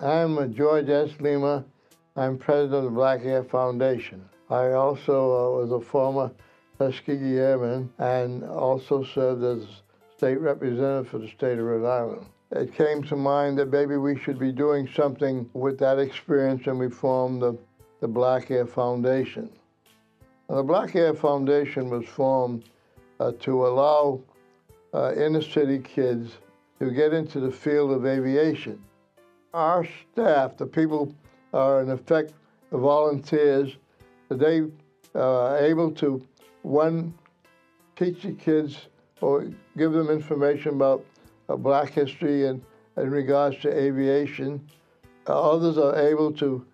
I'm George S. Lima. I'm president of the Black Air Foundation. I also was a former Tuskegee Airman and also served as state representative for the state of Rhode Island. It came to mind that maybe we should be doing something with that experience, and we formed the Black Air Foundation. Now, the Black Air Foundation was formed to allow inner city kids to get into the field of aviation. Our staff, the people are in effect the volunteers, they are able to, one, teach the kids or give them information about black history and in regards to aviation. Others are able to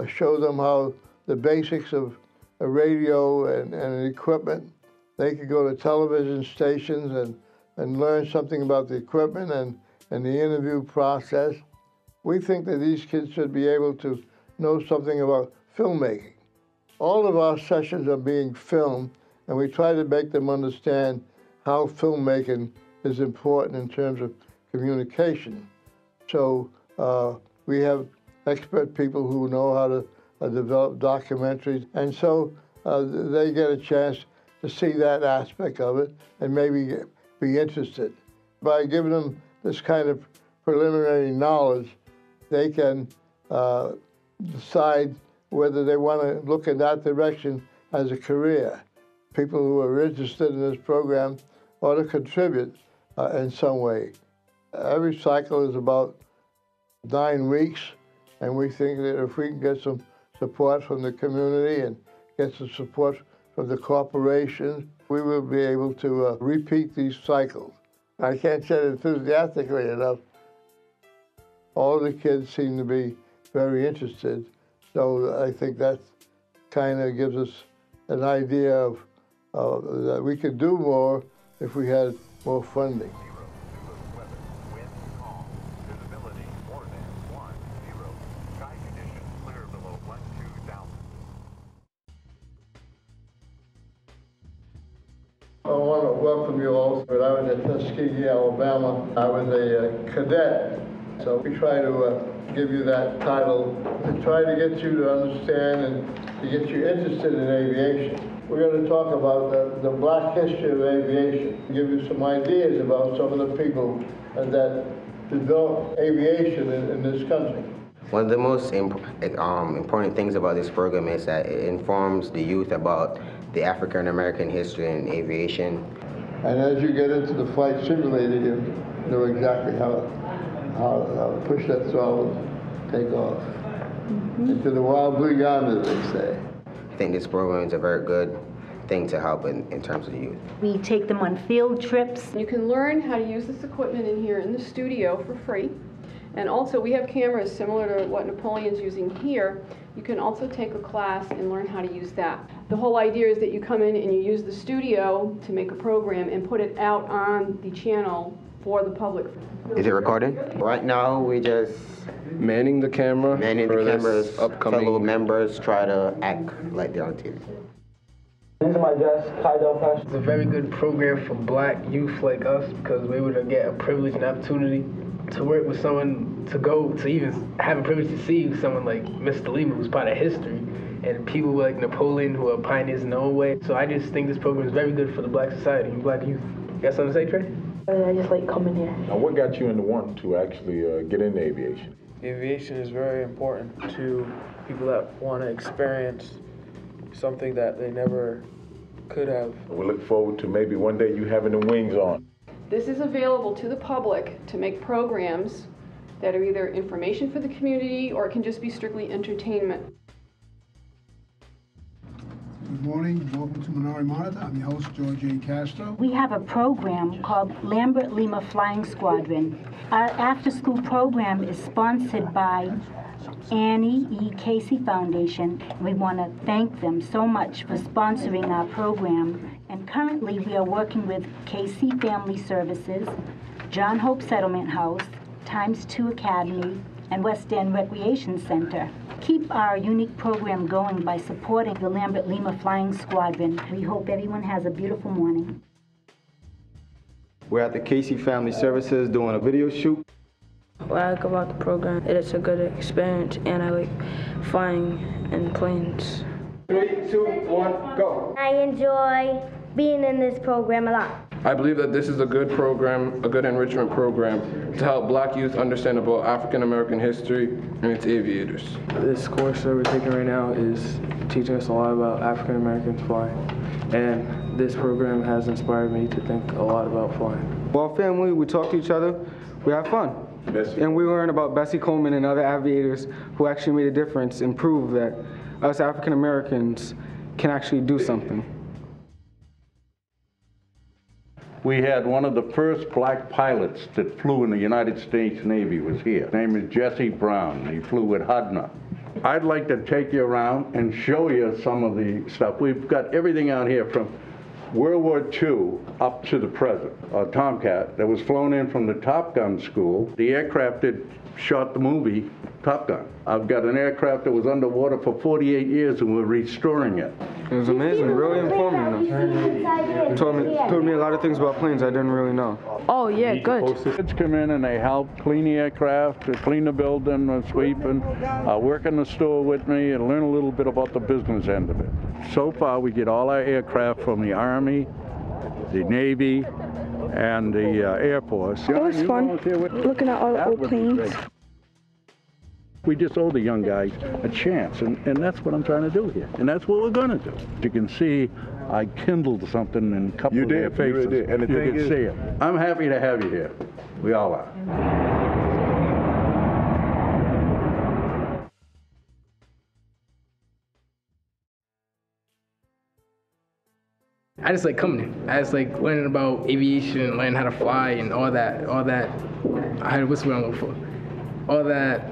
show them how the basics of radio and equipment. They could go to television stations and learn something about the equipment and the interview process. We think that these kids should be able to know something about filmmaking. All of our sessions are being filmed, and we try to make them understand how filmmaking is important in terms of communication. So we have expert people who know how to develop documentaries, and so they get a chance to see that aspect of it and maybe be interested. By giving them this kind of preliminary knowledge, they can decide whether they want to look in that direction as a career. People who are interested in this program ought to contribute in some way. Every cycle is about 9 weeks, and we think that if we can get some support from the community and get some support from the corporations, we will be able to repeat these cycles. I can't say it enthusiastically enough. All the kids seem to be very interested, so I think that kind of gives us an idea of that we could do more if we had more funding. I want to welcome you all. When I was at Tuskegee, Alabama, I was a cadet. So we try to give you that title to try to get you to understand and to get you interested in aviation. We're going to talk about the black history of aviation, give you some ideas about some of the people that developed aviation in this country. One of the most important things about this program is that it informs the youth about the African American history in aviation. And as you get into the flight simulator, you know exactly how to push that throttle and take off. Into the wild blue yonder, they say. I think this program is a very good thing to help in terms of the youth. We take them on field trips. You can learn how to use this equipment in here in the studio for free. And also we have cameras similar to what Napoleon's using here. You can also take a class and learn how to use that. The whole idea is that you come in and you use the studio to make a program and put it out on the channel for the public. Is it recording? Right now we just manning the camera. Manning the cameras. Fellow members try to act like they're on TV. These are my guests, cadet. It's a very good program for black youth like us because we're able to get a privilege and opportunity to work with someone, to even have a privilege to see someone like Mr. Lima, who's part of history, and people like Napoleon, who are pioneers in their own way. So I just think this program is very good for the black society and black youth. You got something to say, Trey? I just like coming here. Now, what got you into wanting to actually get into aviation? Aviation is very important to people that want to experience something that they never could have. We look forward to maybe one day you having the wings on. This is available to the public to make programs that are either information for the community or it can just be strictly entertainment. Good morning, welcome to Minority Monitor. I'm your host, George A. Castro. We have a program called Lambert-Lima Flying Squadron. Our after-school program is sponsored by Annie E. Casey Foundation. We want to thank them so much for sponsoring our program. And currently we are working with Casey Family Services, John Hope Settlement House, Times 2 Academy, and West End Recreation Center. Keep our unique program going by supporting the Lambert-Lima Flying Squadron. We hope everyone has a beautiful morning. We're at the Casey Family Services doing a video shoot. What I like about the program is it's a good experience, and I like flying in planes. 3, 2, 1, go. I enjoy being in this program a lot. I believe that this is a good program, a good enrichment program to help black youth understand about African American history and its aviators. This course that we're taking right now is teaching us a lot about African Americans flying, and this program has inspired me to think a lot about flying. Well, family, we talk to each other, we have fun. And we learn about Bessie Coleman and other aviators who actually made a difference and prove that us African Americans can actually do something. We had one of the first black pilots that flew in the United States Navy was here. His name is Jesse Brown. He flew with Hudna. I'd like to take you around and show you some of the stuff. We've got everything out here from World War II up to the present. A Tomcat that was flown in from the Top Gun school. The aircraft that shot the movie Top Gun. I've got an aircraft that was underwater for 48 years and we're restoring it. It was amazing, really informative. It told me a lot of things about planes I didn't really know. Oh yeah, good. Kids come in and they help clean the aircraft, clean the building, sweep, and work in the store with me and learn a little bit about the business end of it. So far, we get all our aircraft from the Army, the Navy, and the Air Force. It was fun, looking at all the old planes. We just owe the young guys a chance, and that's what I'm trying to do here. And that's what we're going to do. You can see I kindled something in a couple of their faces. You did. And the you thing can is, see it. I'm happy to have you here. We all are. I just like coming in. I just like learning about aviation and learning how to fly and all that. I had what's what I'm looking for. All that.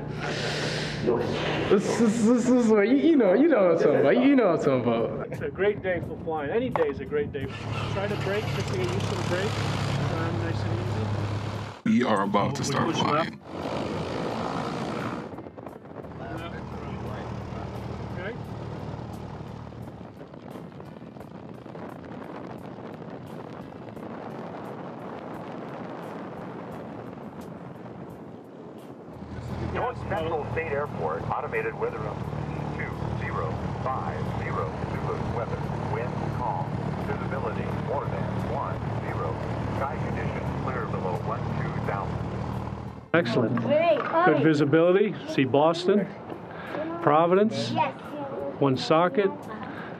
This is what you know what I'm talking about. You know what I'm talking about. It's a great day for flying. Any day is a great day. Try to brake just to get used to the brake. Nice and easy. We are about to start flying. Okay. North Central State Airport, automated weather up 2050 Zulu weather, wind calm, visibility more than 10, sky conditions clear below 12,000. Excellent. Good visibility. See Boston, Providence, Woonsocket.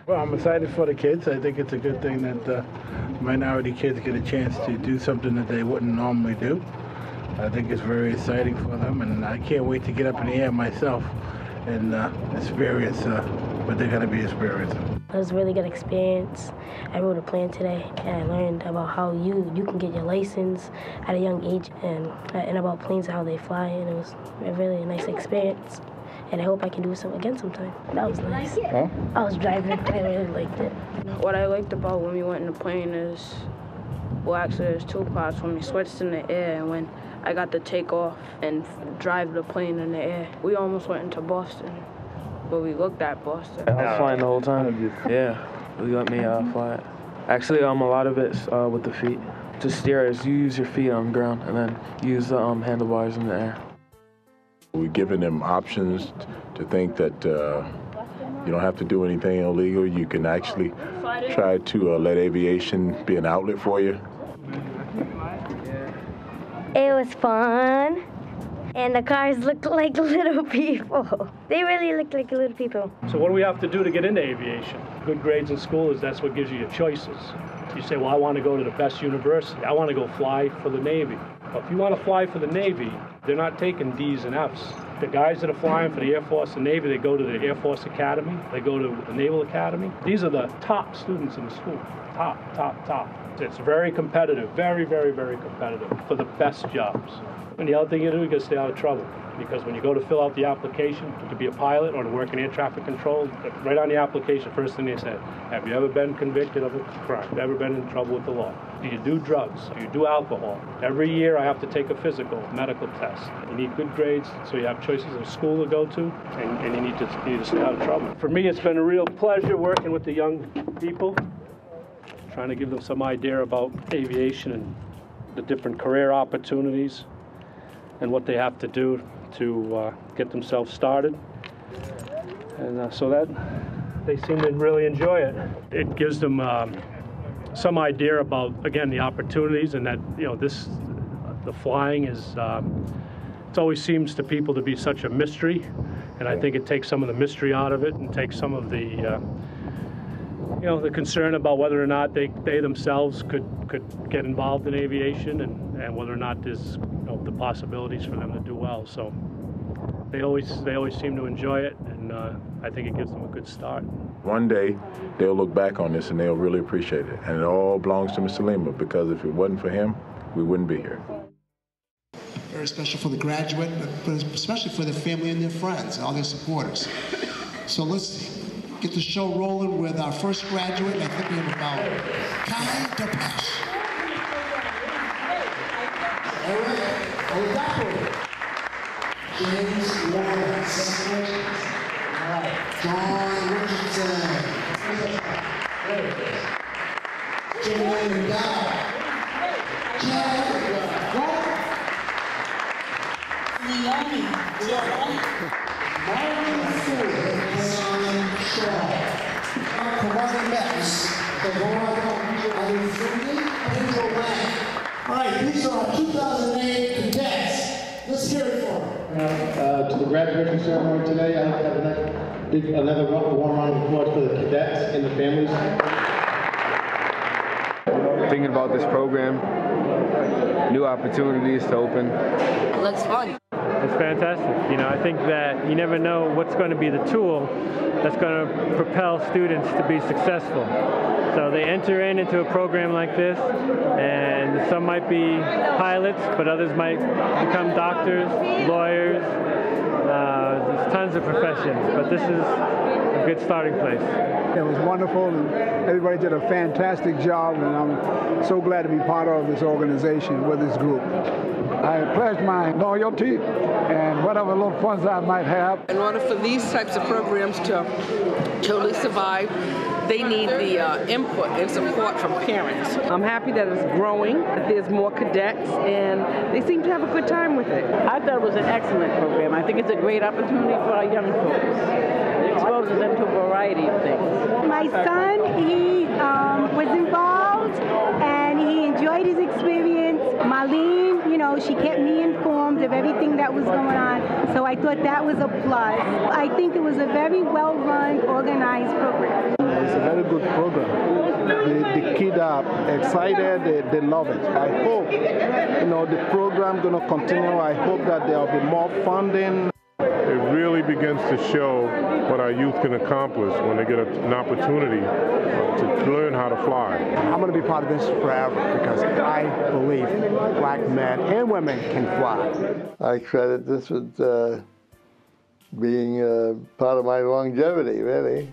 Well, I'm excited for the kids. I think it's a good thing that minority kids get a chance to do something that they wouldn't normally do. I think it's very exciting for them, and I can't wait to get up in the air myself and experience what they're going to be experiencing. It was a really good experience. I rode a plane today, and I learned about how you can get your license at a young age, and about planes and how they fly, and it was a really nice experience. And I hope I can do so again sometime. That was nice. Huh? I was driving. I really liked it. What I liked about when we went in the plane is, well, actually there's two parts. When we switched in the air and when I got to take off and drive the plane in the air. We almost went into Boston, but we looked at Boston. I was flying the whole time. Yeah, we let me fly it. Actually, a lot of it's with the feet. To steer is you use your feet on the ground and then use the handlebars in the air. We're giving them options to think that you don't have to do anything illegal. You can actually try to let aviation be an outlet for you. It was fun, and the cars looked like little people. They really looked like little people. So what do we have to do to get into aviation? Good grades in school that's what gives you your choices. You say, well, I want to go to the best university. I want to go fly for the Navy. Well, if you want to fly for the Navy, they're not taking D's and F's. The guys that are flying for the Air Force and Navy, they go to the Air Force Academy. They go to the Naval Academy. These are the top students in the school. Top. It's very competitive, very, very, very competitive for the best jobs. And the other thing you do, you got to stay out of trouble. Because when you go to fill out the application to be a pilot or to work in air traffic control, right on the application, first thing they say, have you ever been convicted of a crime? Ever been in trouble with the law? Do you do drugs? Do you do alcohol? Every year I have to take a physical, medical test. You need good grades, so you have choices of school to go to, and you need to stay out of trouble. For me, it's been a real pleasure working with the young people, trying to give them some idea about aviation and the different career opportunities. and what they have to do to get themselves started. And so that they seem to really enjoy it. It gives them some idea about, again, the opportunities, and that, you know, the flying is, it always seems to people to be such a mystery, and I think it takes some of the mystery out of it and takes some of the, you know, the concern about whether or not they themselves could get involved in aviation, and whether or not there's, you know, the possibilities for them to do well. So they always seem to enjoy it, and I think it gives them a good start. One day they'll look back on this and they'll really appreciate it, and it all belongs to Mr. Lima, because if it wasn't for him, we wouldn't be here. Very special for the graduate, but especially for their family and their friends and all their supporters. So let's get the show rolling with our first graduate. I think we have about cadets. All right, on the back. James Lawrence. All right, John Richardson. Jimmy McDowell. All right, these are our 2008 cadets. Let's hear it for them. To the graduation ceremony today, I'd like to have another warm round of applause for the cadets and the families. Thinking about this program, new opportunities to open. It looks fun. It's fantastic. You know, I think that you never know what's going to be the tool that's going to propel students to be successful. So they enter into a program like this, and some might be pilots, but others might become doctors, lawyers. There's tons of professions, but this is a good starting place. It was wonderful, and everybody did a fantastic job, and I'm so glad to be part of this organization with this group. I pledge my loyalty and whatever little funds I might have. In order for these types of programs to totally survive, they need the input and support from parents. I'm happy that it's growing, that there's more cadets, and they seem to have a good time with it. I thought it was an excellent program. I think it's a great opportunity for our young folks. It exposes them to a variety of things. My son, he was involved, and he enjoyed his experience. Marlene, you know, she kept me informed of everything that was going on, so I thought that was a plus. I think it was a very well-run, organized program. It's a very good program. The kids are excited, they love it. I hope, you know, the program going to continue. I hope that there will be more funding. It really begins to show what our youth can accomplish when they get an opportunity to learn how to fly. I'm going to be part of this forever because I believe black men and women can fly. I credit this with being part of my longevity, really.